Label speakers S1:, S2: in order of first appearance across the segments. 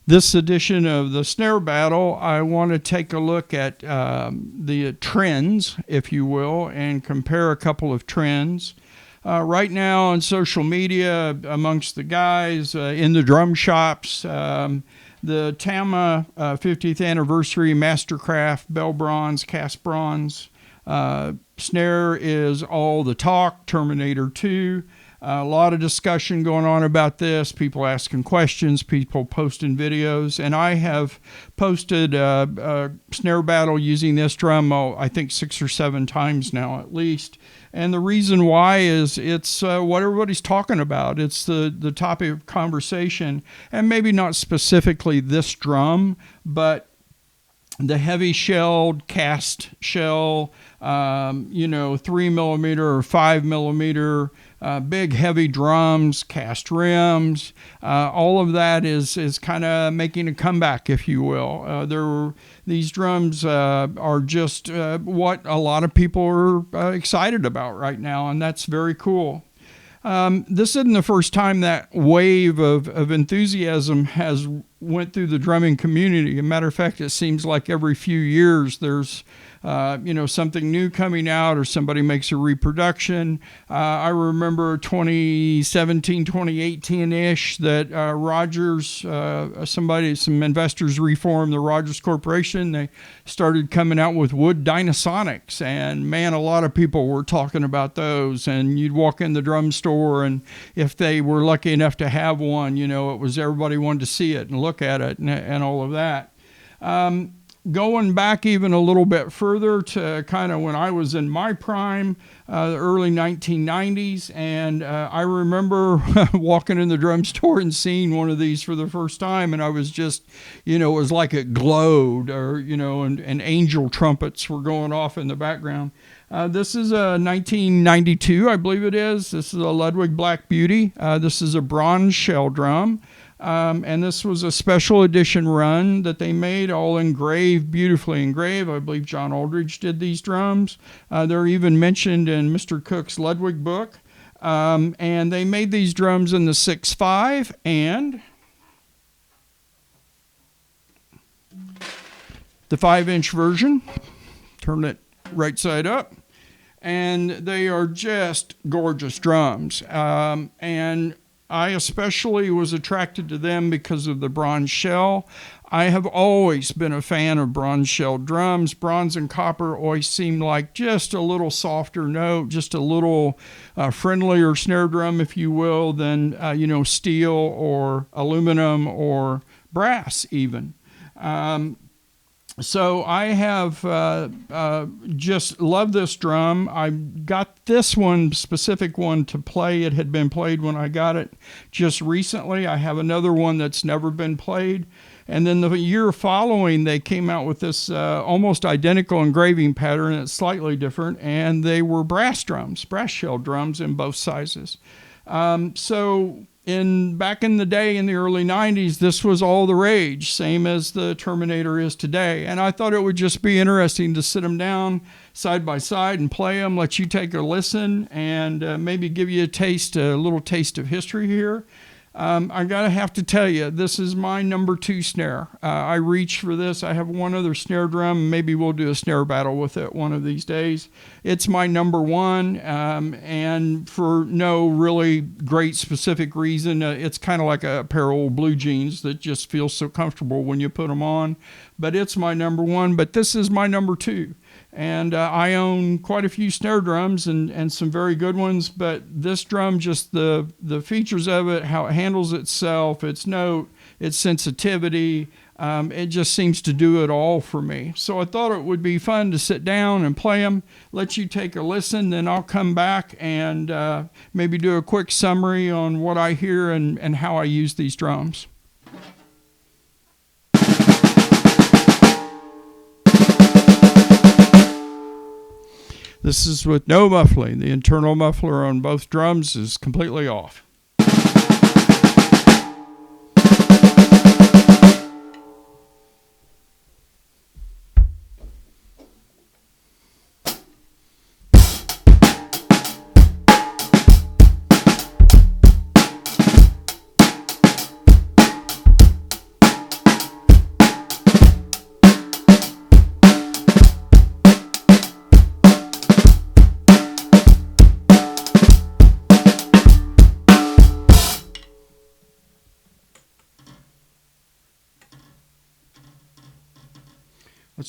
S1: This edition of the Snare Battle, I want to take a look at the trends, if you will, and compare a couple of trends. Right now on social media, amongst the guys in the drum shops, the Tama 50th anniversary Mastercraft Bell Bronze, Cast Bronze. Snare is all the talk, Terminator 2. A lot of discussion going on about this, people asking questions, people posting videos, and I have posted a snare battle using this drum, I think 6 or 7 times now at least. And the reason why is it's what everybody's talking about. It's the topic of conversation, and maybe not specifically this drum, but the heavy shelled cast shell, 3mm or 5mm, big heavy drums, cast rims, all of that is kind of making a comeback, if you will. These drums are just what a lot of people are excited about right now, and that's very cool. This isn't the first time that wave of enthusiasm has went through the drumming community. As a matter of fact, it seems like every few years there's something new coming out, or somebody makes a reproduction. I remember 2017, 2018-ish that Rogers, some investors reformed the Rogers Corporation. They started coming out with wood Dynasonics, and man, a lot of people were talking about those. And you'd walk in the drum store, and if they were lucky enough to have one, it was everybody wanted to see it and look at it and all of that. Going back even a little bit further to kind of when I was in my prime, the early 1990s, and I remember walking in the drum store and seeing one of these for the first time, and I was just, it was like it glowed, or, and angel trumpets were going off in the background. This is a 1992, I believe it is. This is a Ludwig Black Beauty. This is a bronze shell drum. And this was a special edition run that they made, all engraved, beautifully engraved. I believe John Aldridge did these drums. They're even mentioned in Mr. Cook's Ludwig book. And they made these drums in the 6.5 and the 5-inch version. Turn it right side up. And they are just gorgeous drums. And I especially was attracted to them because of the bronze shell. I have always been a fan of bronze shell drums. Bronze and copper always seemed like just a little softer note, just a little friendlier snare drum, if you will, than, steel or aluminum or brass even. So I have just loved this drum. I got this specific one to play. It had been played when I got it just recently. I have another one that's never been played. And then the year following, they came out with this almost identical engraving pattern. It's slightly different. And they were brass drums, brass shell drums in both sizes. Back in the day, in the early 90s, this was all the rage, same as the Terminator is today. And I thought it would just be interesting to sit them down side by side and play them, let you take a listen, and maybe give you a little taste of history here. I gotta have to tell you, this is my number 2 snare. I reach for this. I have one other snare drum. Maybe we'll do a snare battle with it one of these days. It's my number 1, and for no really great specific reason. It's kind of like a pair of old blue jeans that just feel so comfortable when you put them on. But it's my number 1, but this is my number 2. And I own quite a few snare drums and some very good ones, but this drum, just the features of it, how it handles itself, its note, its sensitivity, it just seems to do it all for me. So I thought it would be fun to sit down and play them, let you take a listen, then I'll come back and maybe do a quick summary on what I hear and how I use these drums. This is with no muffling. The internal muffler on both drums is completely off.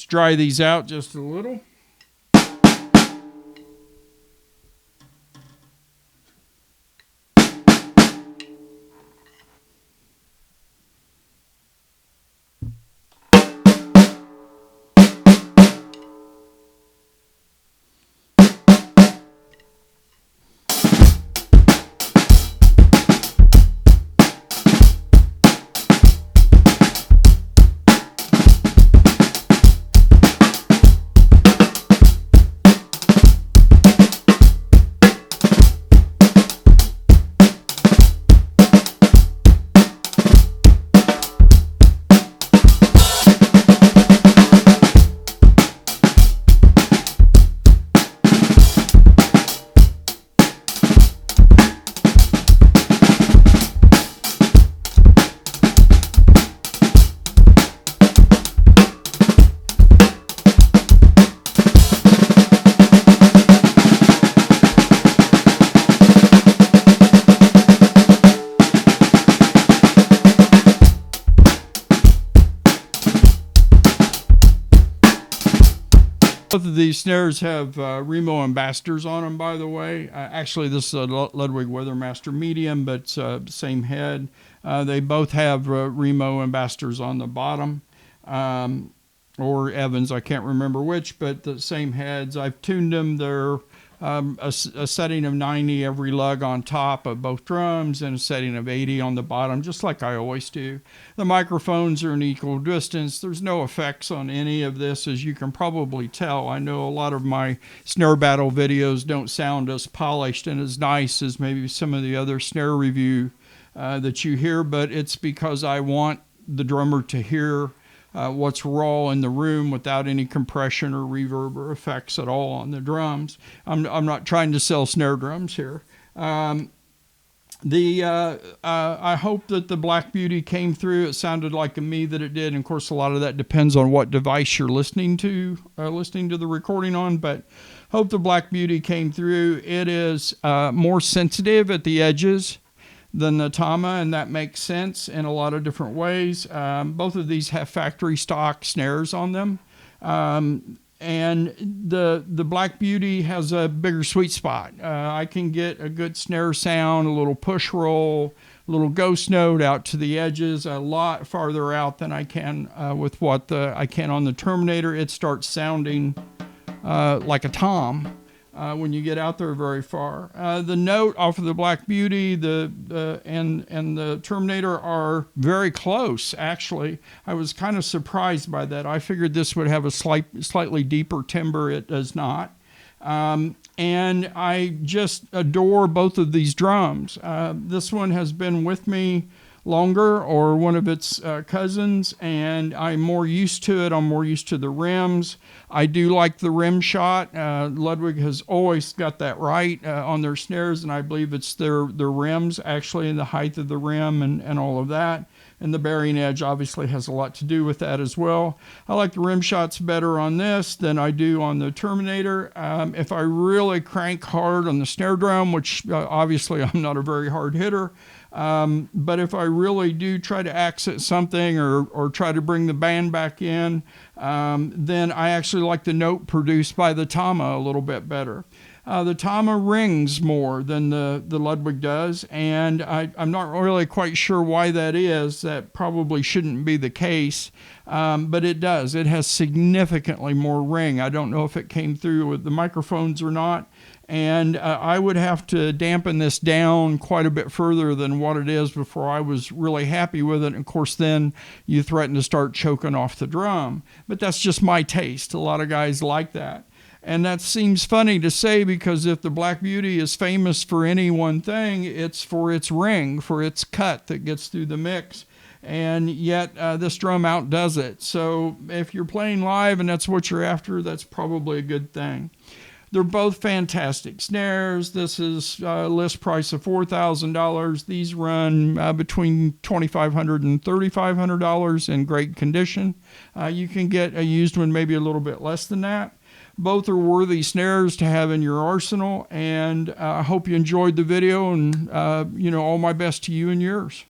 S1: dry these out just a little. Both of these snares have Remo ambassadors on them, by the way. Actually, this is a Ludwig Weathermaster medium, but same head. They both have Remo ambassadors on the bottom, or Evans, I can't remember which, but the same heads. I've tuned them. They're a setting of 90 every lug on top of both drums and a setting of 80 on the bottom, just like I always do. The microphones are an equal distance. There's no effects on any of this, as you can probably tell. I know a lot of my snare battle videos don't sound as polished and as nice as maybe some of the other snare review that you hear, but it's because I want the drummer to hear what's raw in the room without any compression or reverb or effects at all on the drums. I'm not trying to sell snare drums here. I hope that the Black Beauty came through. It sounded like to me that it did. And of course, a lot of that depends on what device you're listening to the recording on, but hope the Black Beauty came through. It is more sensitive at the edges than the Tama, and that makes sense in a lot of different ways. Both of these have factory stock snares on them. And the Black Beauty has a bigger sweet spot. I can get a good snare sound, a little push roll, a little ghost note out to the edges, a lot farther out than I can with what I can on the Terminator. It starts sounding like a tom when you get out there very far. The note off of the Black Beauty and the Terminator are very close, actually. I was kind of surprised by that. I figured this would have a slightly deeper timbre. It does not. And I just adore both of these drums. This one has been with me longer, or one of its cousins, and I'm more used to it. I'm more used to the rims. I do like the rim shot. Ludwig has always got that right on their snares, and I believe it's their rims, actually, and the height of the rim and all of that. And the bearing edge obviously has a lot to do with that as well. I like the rim shots better on this than I do on the Terminator. If I really crank hard on the snare drum, which obviously I'm not a very hard hitter, but if I really do try to accent something or try to bring the band back in, then I actually like the note produced by the Tama a little bit better. The Tama rings more than the Ludwig does, and I'm not really quite sure why that is. That probably shouldn't be the case, but it does. It has significantly more ring. I don't know if it came through with the microphones or not, and I would have to dampen this down quite a bit further than what it is before I was really happy with it. And of course, then you threaten to start choking off the drum. But that's just my taste. A lot of guys like that. And that seems funny to say, because if the Black Beauty is famous for any one thing, it's for its ring, for its cut that gets through the mix. And yet this drum outdoes it. So if you're playing live and that's what you're after, that's probably a good thing. They're both fantastic snares. This is a list price of $4,000. These run between $2,500 and $3,500 in great condition. You can get a used one maybe a little bit less than that. Both are worthy snares to have in your arsenal, and I hope you enjoyed the video, and all my best to you and yours.